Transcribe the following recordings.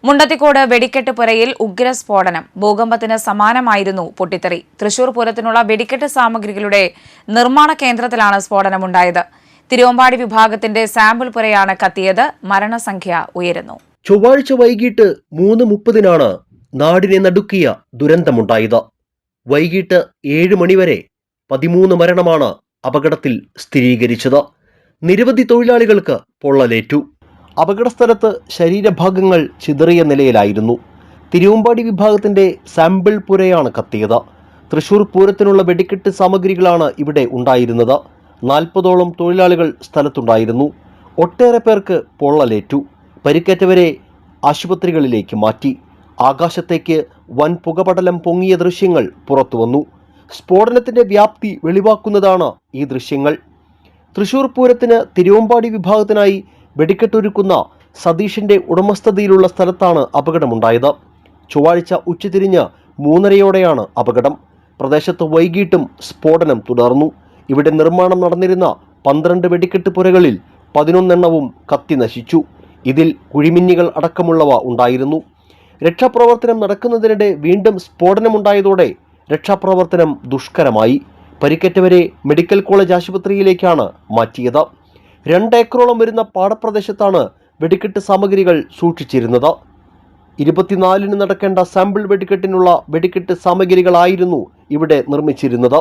മുണ്ടത്തിക്കോട് വെടിക്കെട്ട് പുരയിൽ ഉഗ്രസ്ഫോടനം. ഭൂകമ്പത്തിന് സമാനമായിരുന്നു പൊട്ടിത്തെറി. തൃശൂർ പൂരത്തിനുള്ള വെടിക്കെട്ട് സാമഗ്രികളുടെ നിർമ്മാണ കേന്ദ്രത്തിലാണ് സ്ഫോടനമുണ്ടായത്. തിരുവമ്പാടി വിഭാഗത്തിന്റെ സാമ്പിൾ പുരയാണ് കത്തിയത്. മരണസംഖ്യ ഉയരുന്നു. ചൊവ്വാഴ്ച വൈകിട്ട് 3:30 നാടിനെ നടുക്കിയ ദുരന്തമുണ്ടായത്. വൈകിട്ട് 7 മണിവരെ 13 മരണമാണ് അപകടത്തിൽ സ്ഥിരീകരിച്ചത്. നിരവധി തൊഴിലാളികൾക്ക് പൊള്ളലേറ്റു. അപകടസ്ഥലത്ത് ശരീരഭാഗങ്ങൾ ചിതറിയ നിലയിലായിരുന്നു. തിരുവമ്പാടി വിഭാഗത്തിന്റെ സാമ്പിൾ പുരയാണ് കത്തിയത്. തൃശൂർ പൂരത്തിനുള്ള വെടിക്കെട്ട് സാമഗ്രികളാണ് ഇവിടെ ഉണ്ടായിരുന്നത്. 40ഓളം തൊഴിലാളികൾ സ്ഥലത്തുണ്ടായിരുന്നു. ഒട്ടേറെ പേർക്ക് പൊള്ളലേറ്റു. പരിക്കേറ്റവരെ ആശുപത്രികളിലേക്ക് മാറ്റി. ആകാശത്തേക്ക് വൻ പുകപടലം പൊങ്ങിയ ദൃശ്യങ്ങൾ പുറത്തുവന്നു. സ്ഫോടനത്തിന്റെ വ്യാപ്തി വെളിവാക്കുന്നതാണ് ഈ ദൃശ്യങ്ങൾ. തൃശൂർ പൂരത്തിന് തിരുവമ്പാടി വിഭാഗത്തിനായി വെടിക്കെട്ടൊരുക്കുന്ന സതീഷിന്റെ ഉടമസ്ഥതയിലുള്ള സ്ഥലത്താണ് അപകടമുണ്ടായത്. ചൊവ്വാഴ്ച ഉച്ചതിരിഞ്ഞ് 3:30 അപകടം. പ്രദേശത്ത് വൈകിട്ടും സ്ഫോടനം തുടർന്നു. ഇവിടെ നിർമ്മാണം നടന്നിരുന്ന 12 വെടിക്കെട്ട് പുരകളിൽ 11 കത്തി നശിച്ചു. ഇതിൽ കുഴിമിന്നികൾ അടക്കമുള്ളവ ഉണ്ടായിരുന്നു. രക്ഷാപ്രവർത്തനം നടക്കുന്നതിനിടെ വീണ്ടും സ്ഫോടനമുണ്ടായതോടെ രക്ഷാപ്രവർത്തനം ദുഷ്കരമായി. പരിക്കേറ്റവരെ മെഡിക്കൽ കോളേജ് ആശുപത്രിയിലേക്കാണ് മാറ്റിയത്. 2 ഏക്കറോളം വരുന്ന പാടപ്രദേശത്താണ് വെടിക്കെട്ട് സാമഗ്രികൾ സൂക്ഷിച്ചിരുന്നത്. 24 നടക്കേണ്ട സാമ്പിൾ വെടിക്കെട്ടിനുള്ള വെടിക്കെട്ട് സാമഗ്രികളായിരുന്നു ഇവിടെ നിർമ്മിച്ചിരുന്നത്.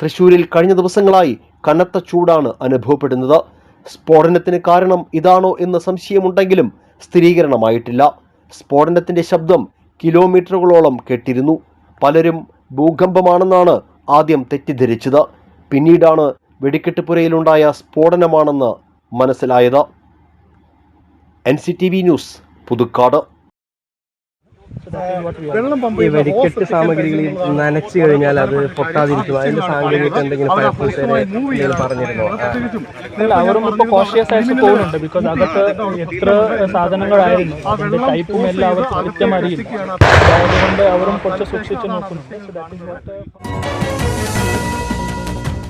തൃശ്ശൂരിൽ കഴിഞ്ഞ ദിവസങ്ങളായി കനത്ത ചൂടാണ് അനുഭവപ്പെടുന്നത്. സ്ഫോടനത്തിന് കാരണം ഇതാണോ എന്ന സംശയമുണ്ടെങ്കിലും സ്ഥിരീകരണമായിട്ടില്ല. സ്ഫോടനത്തിന്റെ ശബ്ദം കിലോമീറ്ററുകളോളം കേട്ടിരുന്നു. പലരും ഭൂകമ്പമാണെന്നാണ് ആദ്യം തെറ്റിദ്ധരിച്ചത്. പിന്നീടാണ് വെടിക്കെട്ട് പുരയിലുണ്ടായ സ്ഫോടനമാണെന്ന് മനസ്സിലായത്. NCTV news, Puthukkad. ഈ വെടിക്കെട്ട് സാമഗ്രികളിൽ നനച്ചു കഴിഞ്ഞാൽ അത് പൊട്ടാതിരിക്കും. അതിന്റെ സാങ്കേതിക എന്തെങ്കിലും പറഞ്ഞിരുന്നോ? അവരും ഇപ്പോൾ കോഷ്യസ് ആയിട്ട് പോകുന്നുണ്ട്. ബിക്കോസ് അതൊക്കെ എത്ര സാധനങ്ങളായിരുന്നു, അതിന്റെ ടൈപ്പും എല്ലാം അവർ കൃത്യം അറിയില്ല. അതുകൊണ്ട് അവരും കുറച്ച് സൂക്ഷിച്ചു നോക്കുന്നു.